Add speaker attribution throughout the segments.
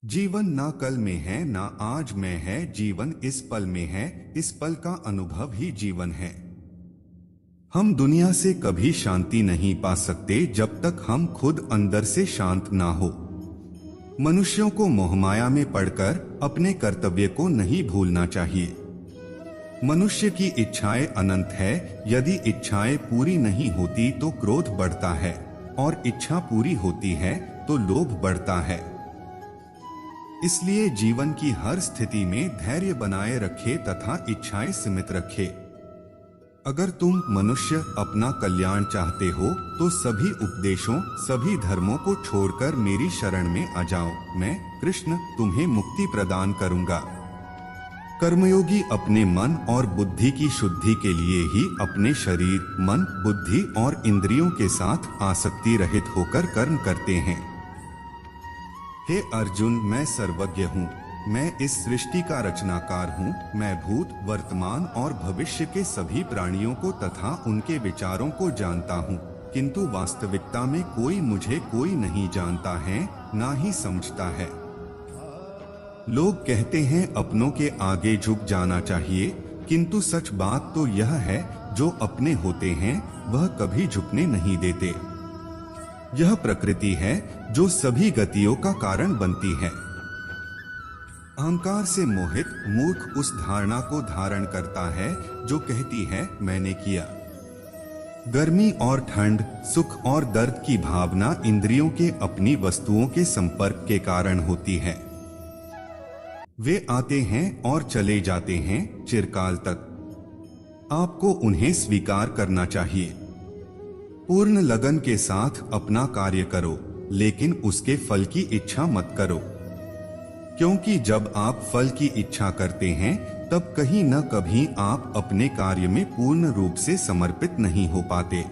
Speaker 1: जीवन ना कल में है ना आज में है, जीवन इस पल में है, इस पल का अनुभव ही जीवन है। हम दुनिया से कभी शांति नहीं पा सकते जब तक हम खुद अंदर से शांत ना हो। मनुष्यों को मोहमाया में पड़कर अपने कर्तव्य को नहीं भूलना चाहिए। मनुष्य की इच्छाएं अनंत है, यदि इच्छाएं पूरी नहीं होती तो क्रोध बढ़ता है, और इच्छा पूरी होती है तो लोभ बढ़ता है। इसलिए जीवन की हर स्थिति में धैर्य बनाए रखे तथा इच्छाएं सीमित रखे। अगर तुम मनुष्य अपना कल्याण चाहते हो तो सभी उपदेशों, सभी धर्मों को छोड़कर मेरी शरण में आ जाओ। मैं कृष्ण तुम्हें मुक्ति प्रदान करूंगा। कर्मयोगी अपने मन और बुद्धि की शुद्धि के लिए ही अपने शरीर, मन, बुद्धि और इंद्रियों के साथ आसक्ति रहित होकर कर्म करते हैं। हे अर्जुन, मैं सर्वज्ञ हूँ, मैं इस सृष्टि का रचनाकार हूँ। मैं भूत, वर्तमान और भविष्य के सभी प्राणियों को तथा उनके विचारों को जानता हूँ, किंतु वास्तविकता में कोई नहीं जानता है, ना ही समझता है। लोग कहते हैं अपनों के आगे झुक जाना चाहिए, किंतु सच बात तो यह है, जो अपने होते हैं वह कभी झुकने नहीं देते। यह प्रकृति है जो सभी गतियों का कारण बनती है। अहंकार से मोहित मूर्ख उस धारणा को धारण करता है जो कहती है मैंने किया। गर्मी और ठंड, सुख और दर्द की भावना इंद्रियों के अपनी वस्तुओं के संपर्क के कारण होती है। वे आते हैं और चले जाते हैं चिरकाल तक। आपको उन्हें स्वीकार करना चाहिए। पूर्ण लगन के साथ अपना कार्य करो, लेकिन उसके फल की इच्छा मत करो, क्योंकि जब आप फल की इच्छा करते हैं तब कहीं न कभी आप अपने कार्य में पूर्ण रूप से समर्पित नहीं हो पाते।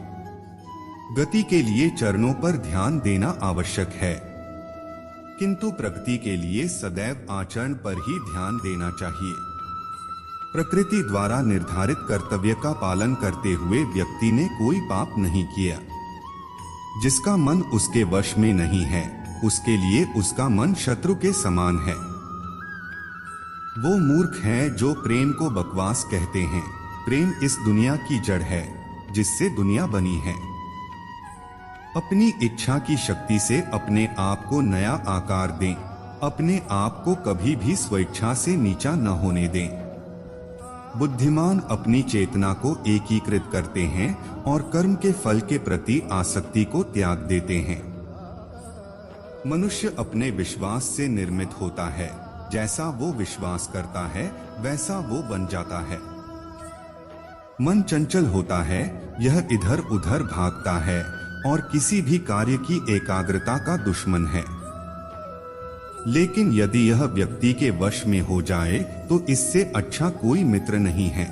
Speaker 1: गति के लिए चरणों पर ध्यान देना आवश्यक है, किंतु प्रगति के लिए सदैव आचरण पर ही ध्यान देना चाहिए। प्रकृति द्वारा निर्धारित कर्तव्य का पालन करते हुए व्यक्ति ने कोई पाप नहीं किया। जिसका मन उसके वश में नहीं है, उसके लिए उसका मन शत्रु के समान है। वो मूर्ख हैं जो प्रेम को बकवास कहते हैं। प्रेम इस दुनिया की जड़ है, जिससे दुनिया बनी है। अपनी इच्छा की शक्ति से अपने आप को नया आकार दें। अपने आप को कभी भी स्वेच्छा से नीचा न होने दें। बुद्धिमान अपनी चेतना को एकीकृत करते हैं और कर्म के फल के प्रति आसक्ति को त्याग देते हैं। मनुष्य अपने विश्वास से निर्मित होता है। जैसा वो विश्वास करता है वैसा वो बन जाता है। मन चंचल होता है, यह इधर उधर भागता है और किसी भी कार्य की एकाग्रता का दुश्मन है। लेकिन यदि यह व्यक्ति के वश में हो जाए तो इससे अच्छा कोई मित्र नहीं है।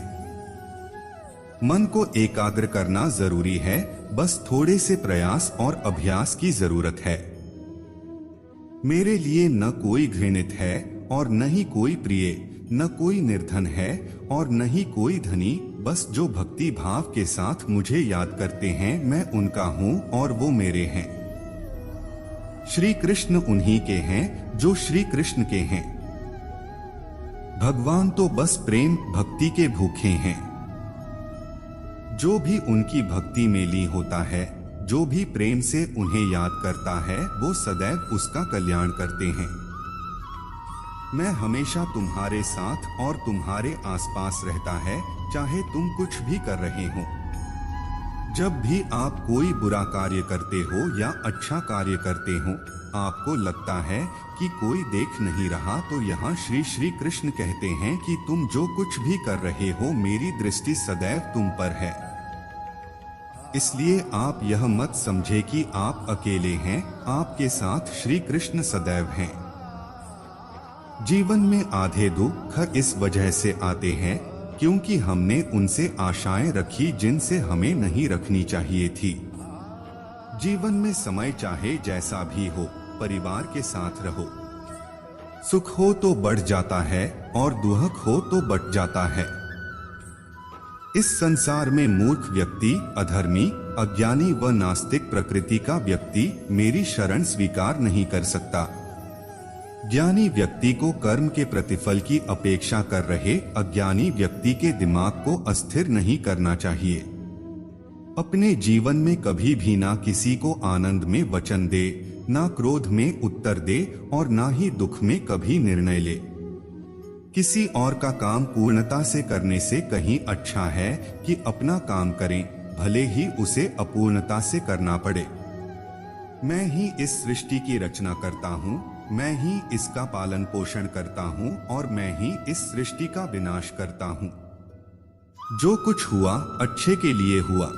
Speaker 1: मन को एकाग्र करना जरूरी है, बस थोड़े से प्रयास और अभ्यास की जरूरत है। मेरे लिए न कोई घृणित है और न ही कोई प्रिय, न कोई निर्धन है और न ही कोई धनी। बस जो भक्ति भाव के साथ मुझे याद करते हैं, मैं उनका हूँ और वो मेरे हैं। श्री कृष्ण उन्हीं के हैं जो श्री कृष्ण के हैं। भगवान तो बस प्रेम भक्ति के भूखे हैं। जो भी उनकी भक्ति में लीन होता है, जो भी प्रेम से उन्हें याद करता है, वो सदैव उसका कल्याण करते हैं। मैं हमेशा तुम्हारे साथ और तुम्हारे आसपास रहता है, चाहे तुम कुछ भी कर रहे हो। जब भी आप कोई बुरा कार्य करते हो या अच्छा कार्य करते हो, आपको लगता है कि कोई देख नहीं रहा, तो यहाँ श्री श्री कृष्ण कहते हैं कि तुम जो कुछ भी कर रहे हो, मेरी दृष्टि सदैव तुम पर है। इसलिए आप यह मत समझे कि आप अकेले हैं, आपके साथ श्री कृष्ण सदैव हैं। जीवन में आधे दुख इस वजह से आते हैं क्योंकि हमने उनसे आशाएं रखी जिनसे हमें नहीं रखनी चाहिए थी। जीवन में समय चाहे जैसा भी हो, परिवार के साथ रहो। सुख हो तो बढ़ जाता है और दुख हो तो बट जाता है। इस संसार में मूर्ख व्यक्ति, अधर्मी, अज्ञानी व नास्तिक प्रकृति का व्यक्ति मेरी शरण स्वीकार नहीं कर सकता। ज्ञानी व्यक्ति को कर्म के प्रतिफल की अपेक्षा कर रहे अज्ञानी व्यक्ति के दिमाग को अस्थिर नहीं करना चाहिए। अपने जीवन में कभी भी ना किसी को आनंद में वचन दे, ना क्रोध में उत्तर दे और ना ही दुख में कभी निर्णय ले। किसी और का काम पूर्णता से करने से कहीं अच्छा है कि अपना काम करें, भले ही उसे अपूर्णता से करना पड़े। मैं ही इस सृष्टि की रचना करता हूँ, मैं ही इसका पालन पोषण करता हूँ और मैं ही इस सृष्टि का विनाश करता हूँ। जो कुछ हुआ अच्छे के लिए हुआ,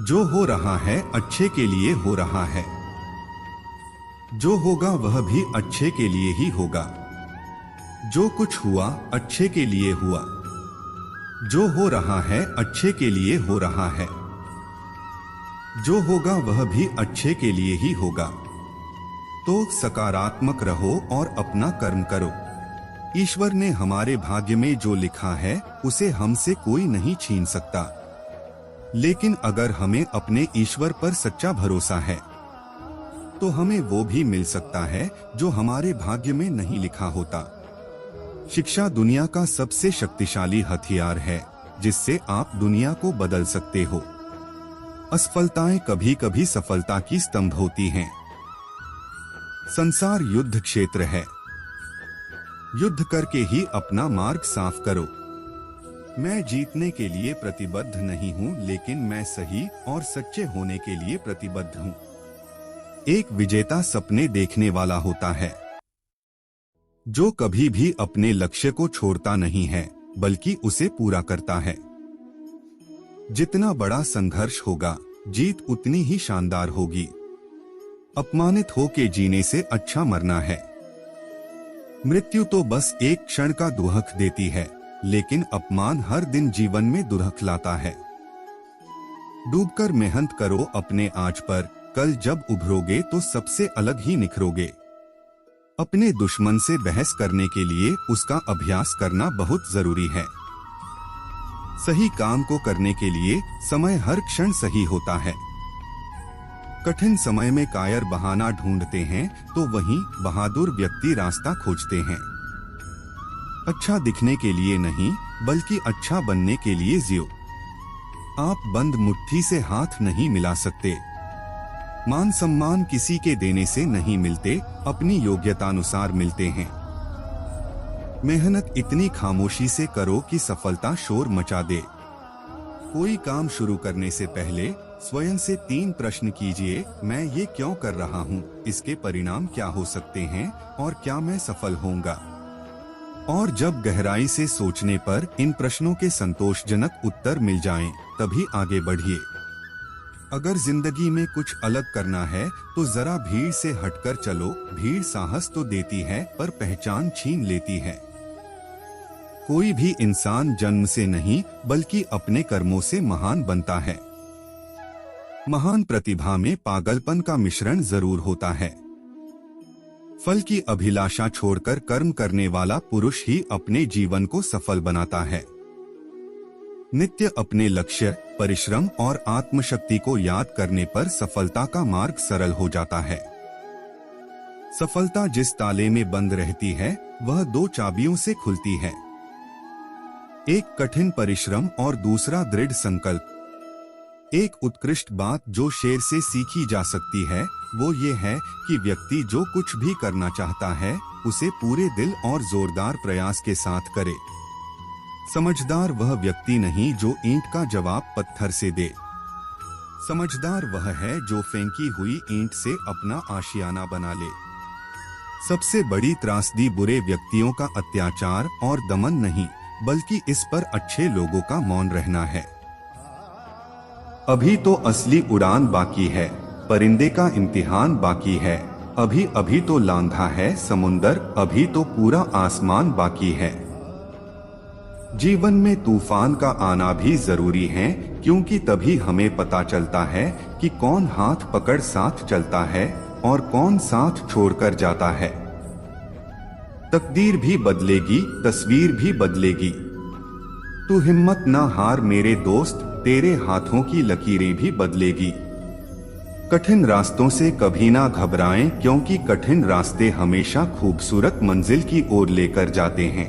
Speaker 1: जो हो रहा है अच्छे के लिए हो रहा है, जो होगा वह भी अच्छे के लिए ही होगा। जो कुछ हुआ अच्छे के लिए हुआ, जो हो रहा है अच्छे के लिए हो रहा है, जो होगा वह भी अच्छे के लिए ही होगा। तो सकारात्मक रहो और अपना कर्म करो। ईश्वर ने हमारे भाग्य में जो लिखा है उसे हमसे कोई नहीं छीन सकता। लेकिन अगर हमें अपने ईश्वर पर सच्चा भरोसा है तो हमें वो भी मिल सकता है जो हमारे भाग्य में नहीं लिखा होता। शिक्षा दुनिया का सबसे शक्तिशाली हथियार है जिससे आप दुनिया को बदल सकते हो। असफलताएं कभी कभी सफलता की स्तंभ होती हैं। संसार युद्ध क्षेत्र है। युद्ध करके ही अपना मार्ग साफ करो। मैं जीतने के लिए प्रतिबद्ध नहीं हूं, लेकिन मैं सही और सच्चे होने के लिए प्रतिबद्ध हूं। एक विजेता सपने देखने वाला होता है जो कभी भी अपने लक्ष्य को छोड़ता नहीं है बल्कि उसे पूरा करता है। जितना बड़ा संघर्ष होगा जीत उतनी ही शानदार होगी। अपमानित होके जीने से अच्छा मरना है। मृत्यु तो बस एक क्षण का दुहक देती है, लेकिन अपमान हर दिन जीवन में दुरख लाता है। डूबकर मेहनत करो अपने आज पर, कल जब उभरोगे तो सबसे अलग ही निखरोगे। अपने दुश्मन से बहस करने के लिए उसका अभ्यास करना बहुत जरूरी है। सही काम को करने के लिए समय हर क्षण सही होता है। कठिन समय में कायर बहाना ढूंढते हैं तो वहीं बहादुर व्यक्ति रास्ता खोजते हैं। अच्छा दिखने के लिए नहीं बल्कि अच्छा बनने के लिए जियो। आप बंद मुट्ठी से हाथ नहीं मिला सकते। मान सम्मान किसी के देने से नहीं मिलते, अपनी योग्यतानुसार मिलते हैं। मेहनत इतनी खामोशी से करो कि सफलता शोर मचा दे। कोई काम शुरू करने से पहले स्वयं से 3 प्रश्न कीजिए। मैं ये क्यों कर रहा हूँ, इसके परिणाम क्या हो सकते हैं और क्या मैं सफल होऊंगा। और जब गहराई से सोचने पर इन प्रश्नों के संतोषजनक उत्तर मिल जाएं, तभी आगे बढ़िए। अगर जिंदगी में कुछ अलग करना है तो जरा भीड़ से हटकर चलो। भीड़ साहस तो देती है पर पहचान छीन लेती है। कोई भी इंसान जन्म से नहीं बल्कि अपने कर्मों से महान बनता है। महान प्रतिभा में पागलपन का मिश्रण जरूर होता है। फल की अभिलाषा छोड़कर कर्म करने वाला पुरुष ही अपने जीवन को सफल बनाता है। नित्य अपने लक्ष्य, परिश्रम और आत्मशक्ति को याद करने पर सफलता का मार्ग सरल हो जाता है। सफलता जिस ताले में बंद रहती है वह 2 चाबियों से खुलती है। एक कठिन परिश्रम और दूसरा दृढ़ संकल्प। एक उत्कृष्ट बात जो शेर से सीखी जा सकती है वो ये है कि व्यक्ति जो कुछ भी करना चाहता है उसे पूरे दिल और जोरदार प्रयास के साथ करे। समझदार वह व्यक्ति नहीं जो ईंट का जवाब पत्थर से दे। समझदार वह है जो फेंकी हुई ईंट से अपना आशियाना बना ले। सबसे बड़ी त्रासदी बुरे व्यक्तियों का अत्याचार और दमन नहीं बल्कि इस पर अच्छे लोगों का मौन रहना है। अभी तो असली उड़ान बाकी है, परिंदे का इम्तिहान बाकी है। अभी अभी तो लांघा है समुंदर, अभी तो पूरा आसमान बाकी है। जीवन में तूफान का आना भी जरूरी है, क्योंकि तभी हमें पता चलता है कि कौन हाथ पकड़ साथ चलता है और कौन साथ छोड़कर जाता है। तकदीर भी बदलेगी, तस्वीर भी बदलेगी। तू हिम्मत ना हार मेरे दोस्त, तेरे हाथों की लकीरें भी बदलेगी। कठिन रास्तों से कभी ना घबराएं, क्योंकि कठिन रास्ते हमेशा खूबसूरत मंजिल की ओर लेकर जाते हैं।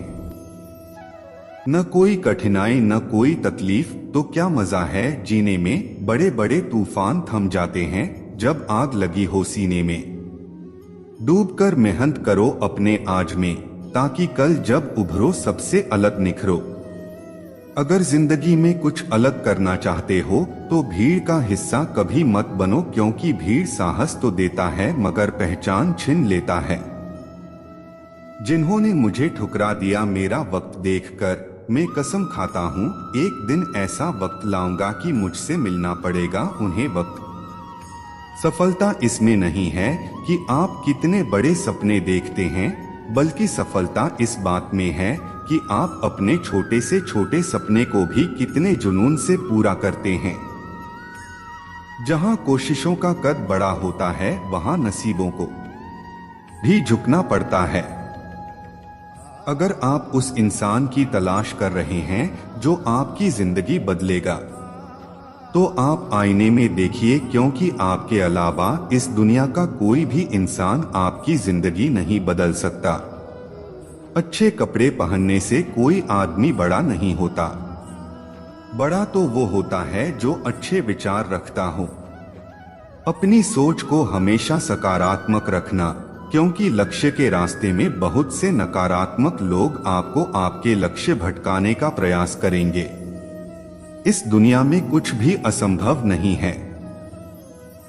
Speaker 1: न कोई कठिनाई न कोई तकलीफ तो क्या मजा है जीने में। बड़े बड़े तूफान थम जाते हैं जब आग लगी हो सीने में। डूबकर मेहनत करो अपने आज में, ताकि कल जब उभरो सबसे अलग निखरो। अगर जिंदगी में कुछ अलग करना चाहते हो तो भीड़ का हिस्सा कभी मत बनो, क्योंकि भीड़ साहस तो देता है मगर पहचान छीन लेता है। जिन्होंने मुझे ठुकरा दिया मेरा वक्त देखकर, मैं कसम खाता हूँ एक दिन ऐसा वक्त लाऊंगा कि मुझसे मिलना पड़ेगा उन्हें वक्त। सफलता इसमें नहीं है कि आप कितने बड़े सपने देखते हैं, बल्कि सफलता इस बात में है कि आप अपने छोटे से छोटे सपने को भी कितने जुनून से पूरा करते हैं। जहां कोशिशों का कद बड़ा होता है वहां नसीबों को भी झुकना पड़ता है। अगर आप उस इंसान की तलाश कर रहे हैं जो आपकी जिंदगी बदलेगा, तो आप आईने में देखिए, क्योंकि आपके अलावा इस दुनिया का कोई भी इंसान आपकी जिंदगी नहीं बदल सकता। अच्छे कपड़े पहनने से कोई आदमी बड़ा नहीं होता। बड़ा तो वो होता है जो अच्छे विचार रखता हो। अपनी सोच को हमेशा सकारात्मक रखना, क्योंकि लक्ष्य के रास्ते में बहुत से नकारात्मक लोग आपको आपके लक्ष्य भटकाने का प्रयास करेंगे। इस दुनिया में कुछ भी असंभव नहीं है।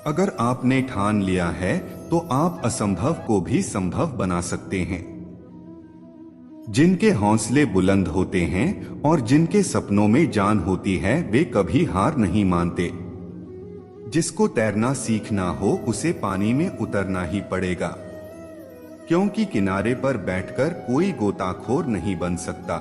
Speaker 1: अगर आपने ठान लिया है तो आप असंभव को भी संभव बना सकते हैं। जिनके हौसले बुलंद होते हैं और जिनके सपनों में जान होती है, वे कभी हार नहीं मानते। जिसको तैरना सीखना हो उसे पानी में उतरना ही पड़ेगा, क्योंकि किनारे पर बैठकर कोई गोताखोर नहीं बन सकता।